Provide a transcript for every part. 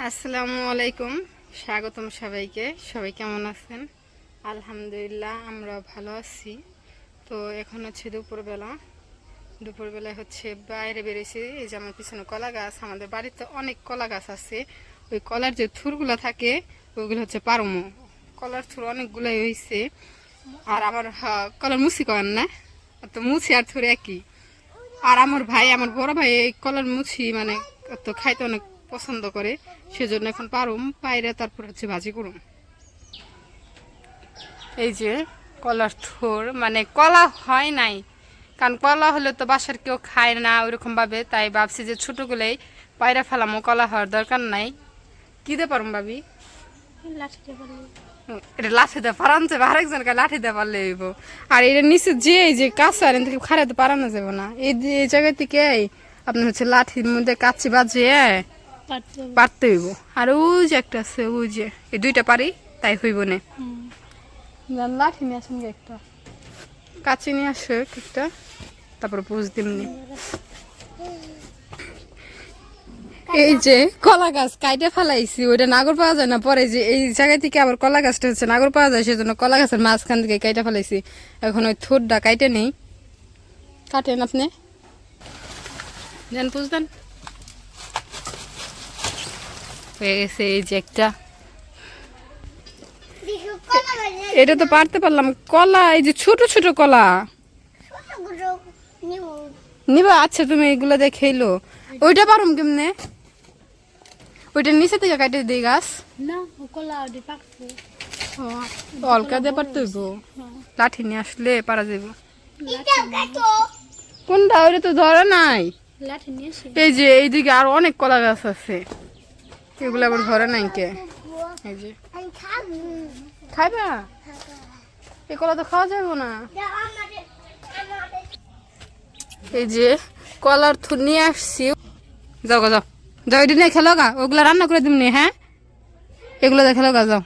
আসসালামু আলাইকুম, স্বাগতম সবাইকে। সবাই কেমন আছেন? আলহামদুলিল্লাহ, আমরা ভালো আছি। তো এখন হচ্ছে দুপুরবেলায় হচ্ছে বাইরে বেরিয়েছি। এই যে আমার পিছনে কলা গাছ, আমাদের বাড়িতে অনেক কলা গাছ আছে। ওই কলার যে থুরগুলো থাকে ওইগুলো হচ্ছে পারমো। কলার থুর অনেকগুলোই হয়েছে। আর আমার কলার মুসি করেন না, তো মুছি আর থুর একই। আর আমার বড় ভাই এই কলার মুছি মানে তো খাইতে অনেক পছন্দ করে, সেজন্য এখন পারুম পাইরে তারপর হচ্ছে ভাজি করুম। এই যে কলার থোর মানে কলা হয় নাই, কারণ কলা হলে তো বাসার কেউ খায় না ওইরকম ভাবে, তাই ভাবছি যে ছোটগুলোই পায়রা ফেলামো, কলা হওয়ার দরকার নাই। কি দিয়ে পারুম ভাবি? এটা লাঠি দিয়ে পারান যাবে, আরেকজনকে লাঠি দিয়ে পারলে হইব। আর এটা নিচে যে এই যে কাঁচা থেকে খাড়াতে পারানো যাবে না। এই জায়গা থেকে আপনার হচ্ছে লাঠির মধ্যে কাচ্চি বাজিয়ে পারতে হইব। আর ওই যে একটা আছে, ওই যে এই দুইটা পারি, তাই হইব না। লাঠি নিয়ে আসুন একটা, কাচ্চি নিয়ে আসো একটা, তারপর বুঝ দিমনি। এই যে কলা গাছ কাইটে ফেলাইছি, ওইটা নাগর পাওয়া যায় না, পরে যে এই জায়গা থেকে আবার কলা গাছটা হচ্ছে নাগর পাওয়া যায়, সেজন্য কলা গাছের মাঝখান থেকে কাইটে ফেলাইছি। এখন ওই থোরটা কাইটে নেই, কাটেন আপনি দেন বুঝলেন। হয়ে গেছে এই যে একটা, এটা তো পারতে পারলাম। কলা এই যে ছোট ছোট কলা নিবা? আচ্ছা তুমি এগুলো দেখে এলো, ওইটা পারুম কেমনে? ওইটা নিচে থেকে কাটে দিই গাছ না, অলকা দিয়ে পারতে হইব। লাঠি নিয়ে আসলে পারা যাইব। কোনটা? ওইটা তো ধরে নাই। এই যে এইদিকে আরো অনেক কলা গাছ আছে, এগুলো আবার ধরে নাই কে? এই যে খাইবা, এই কলা তো খাওয়া যাবে না। এই যে কলার থুর নিয়ে আসছি, যাও গা যাও, যাও এটি নিয়ে খেলো গা, ওগুলা রান্না করে দিমনি। হ্যাঁ এগুলো দিয়ে খেলো গা, যাও।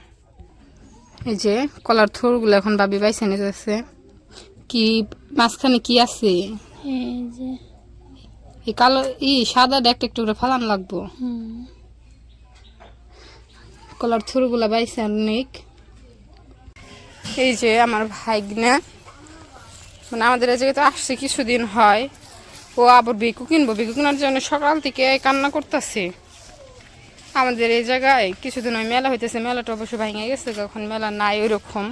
এই যে কলার থুরগুলো এখন ভাবি বাইছে নিয়ে যাচ্ছে। কি মাঝখানে কি আছে? এই কালো সাদা একটা একটু করে ফালান লাগবো। কলার থুরগুলা বাইছে অনেক। এই যে আমার ভাইগনা, মানে আমাদের এই জায়গায় তো আসছে কিছুদিন হয়, ও আবার বেকু কিনবো, বেকু কেনার জন্য সকাল থেকে কান্না করতেছে। আমাদের এই জায়গায় কিছুদিন ওই মেলা হইতেছে, মেলাটা অবশ্য ভেঙে গেছে, এখন মেলা নাই ওই রকম।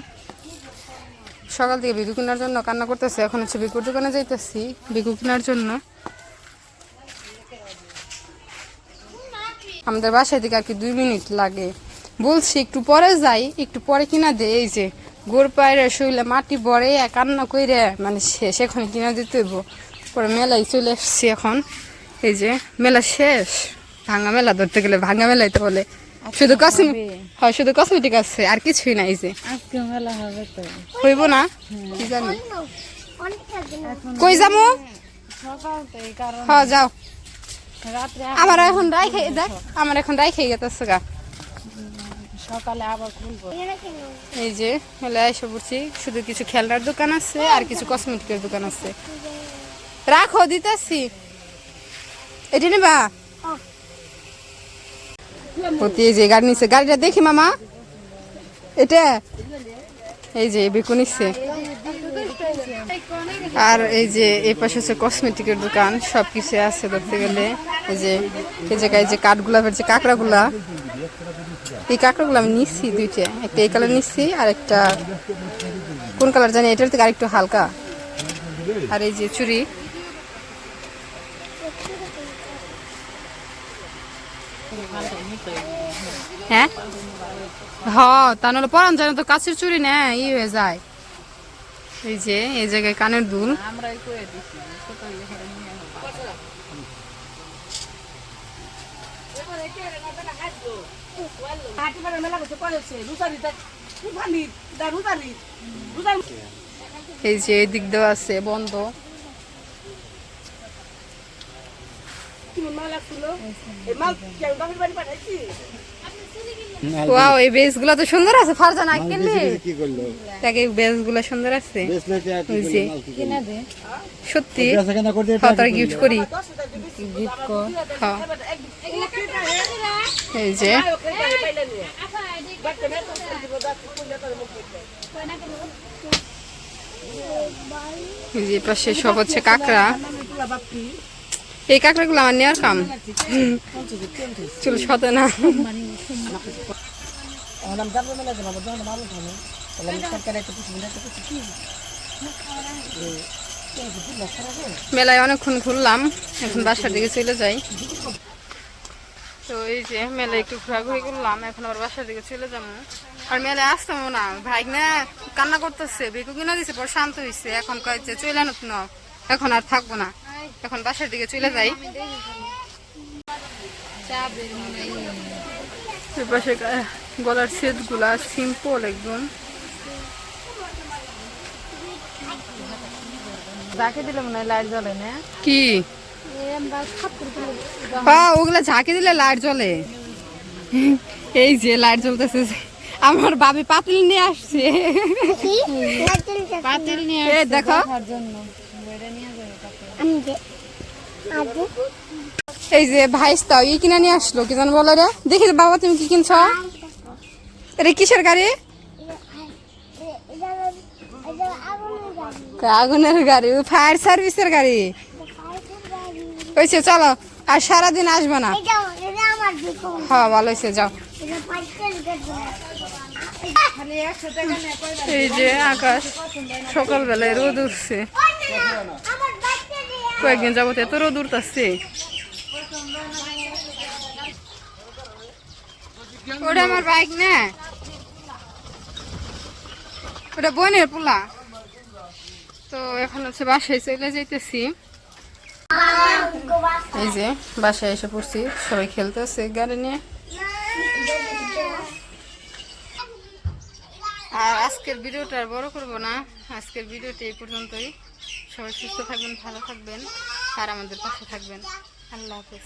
সকাল থেকে বেকু কেনার জন্য কান্না করতেছে। এখন হচ্ছে বেকুর দোকানে যাইতেছি বেকু কেনার জন্য। আমাদের বাসায় থেকে আর কি 2 মিনিট লাগে। বলছি একটু পরে যাই, একটু পরে কিনা দে। এই যে গোড় পায়ের শরীরে মাটি বড়ে কান্না কইরে মানে শেষ, এখন কিনা দিতে হইব। পরে মেলায় চলে আসছি এখন। এই যে মেলা শেষ, ভাঙা মেলা ধরতে গেলে ভাঙা মেলাই তো বলে। শুধু হয় শুধু কসমেটিক আছে, আর কিছুই নাই। যে হইব না কি জানি, কই যাবো? হ্যাঁ যাও। আমার এখন রাইখে দেখ, আমার এখন রাইখে গেছে গা, সকালে আবার খুলবো। এই যে মেলায় এসে পড়ছি, শুধু কিছু খেলনার দোকান আছে আর কিছু কসমেটিকের দোকান আছে। রাখো দিতেছি, এটি নেবা? এই যে গাড়ি নিচ্ছে, গাড়িটা দেখি মামা, এটা এই যে বেকু নিচ্ছে। আর এই যে এই পাশে হচ্ছে কসমেটিকের দোকান, সবকিছু আছে ধরতে গেলে। এই যে এই জায়গায় যে কাঠগোলাপের যে কাঁকড়াগুলা, এই কাঁকড়াগুলো আমি নিচ্ছি দুইটা, একটা এই কালার নিচ্ছি আর একটা কোন কালার জানি, এটার থেকে আরেকটু হালকা। আর এই যে চুড়ি, হ্যাঁ হ্যাঁ তা নাহলে পরান যায় না তো, কাছের চুড়ি না হয়ে যায়। এই যে এই জায়গায় কানের দুল, এই যে এই দিক দেওয়া আছে বন্ধ। ওয়াও, এই বেসগুলো তো সুন্দর আছে। ফারজানা কিনলি? তাকে বেসগুলো সুন্দর আছে। সত্যি তার গিফট করি। এই যে যে পাশে সব হচ্ছে কাঁকড়া। এই কাঁকড়াগুলো আমার নেওয়ার কাম, চুল সতে না। মেলায় অনেকক্ষণ ঘুরলাম, এখন বাসার দিকে চলে যাই। তো এই যে মেলায় একটু ঘোরাঘুরি করলাম, এখন আবার বাসার দিকে চলে যাবো। আর মেলায় আসতাম না, ভাই না কান্না করতেছে, বেকু কিনা দিছে, পর শান্ত হয়েছে। এখন কয়েছে চলে আনুক না, এখন আর থাকবো না, এখন বাসার দিকে চলে যাই। পাশে গলার সেট গুলা সিম্পল একদম। ঝাঁকে দিলে মনে হয় লাইট জ্বলে না কি? ওগুলা ঝাঁকে দিলে লাইট জ্বলে। এই যে লাইট জ্বলতেছে, আমার বাবি পাতিল নিয়ে আসছে। পাতিল নিয়ে দেখো, এই যে ভাইস্তা ই কিনে নিয়ে আসলো, কি জানো বলো রে? দেখি বাবা তুমি কি কিনছ? এটা কিসের গাড়ি? আগুনের গাড়ি, ফায়ার সার্ভিসের গাড়ি হয়েছে। চলো, আর সারাদিন আসবে না। হ্যাঁ ভালো হয়েছে, যাও। এই যে আকাশ সকালবেলায় রোদ উঠছে, কয়েকদিন যাবত এত রোদ উঠতেছে। ওটা আমার বাইক না, ওটা বোনের পোলা। তো এখন হচ্ছে বাসায় চলে যাইতেছি। এই যে বাসায় এসে পড়ছি, সবাই খেলতেছে গাড়ি নিয়ে। আর আজকের ভিডিওটা আর বড় করবো না, আজকের ভিডিওটি এই পর্যন্তই। সবাই সুস্থ থাকবেন, ভালো থাকবেন, আর আমাদের পাশে থাকবেন। আল্লাহ হাফেজ।